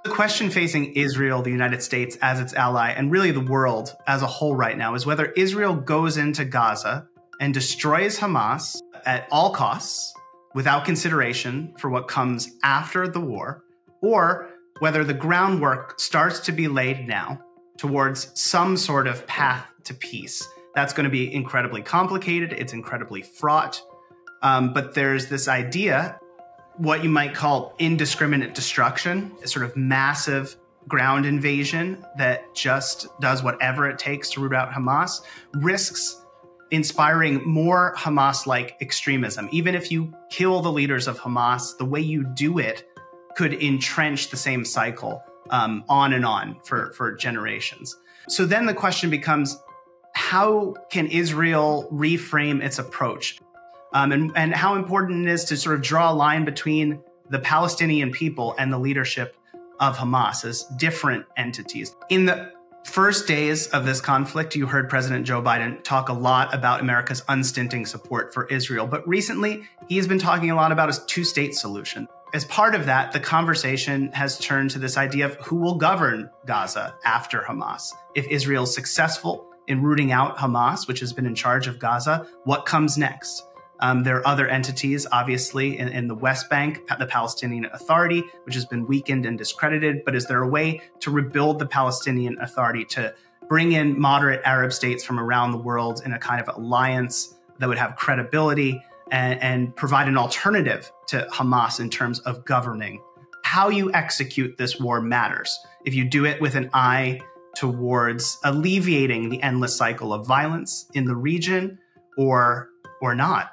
The question facing Israel, the United States as its ally, and really the world as a whole right now is whether Israel goes into Gaza and destroys Hamas at all costs without consideration for what comes after the war, or whether the groundwork starts to be laid now towards some sort of path to peace. That's going to be incredibly complicated. It's incredibly fraught. But there's this idea, what you might call indiscriminate destruction, a sort of massive ground invasion that just does whatever it takes to root out Hamas, risks inspiring more Hamas-like extremism. Even if you kill the leaders of Hamas, the way you do it could entrench the same cycle on and on for generations. So then the question becomes, how can Israel reframe its approach? And how important it is to sort of draw a line between the Palestinian people and the leadership of Hamas as different entities. In the first days of this conflict, you heard President Joe Biden talk a lot about America's unstinting support for Israel. But recently, he's been talking a lot about a two-state solution. As part of that, the conversation has turned to this idea of who will govern Gaza after Hamas. If Israel's successful in rooting out Hamas, which has been in charge of Gaza, what comes next? There are other entities, obviously, in the West Bank, the Palestinian Authority, which has been weakened and discredited. But is there a way to rebuild the Palestinian Authority, to bring in moderate Arab states from around the world in a kind of alliance that would have credibility and provide an alternative to Hamas in terms of governing? How you execute this war matters. If you do it with an eye towards alleviating the endless cycle of violence in the region or not.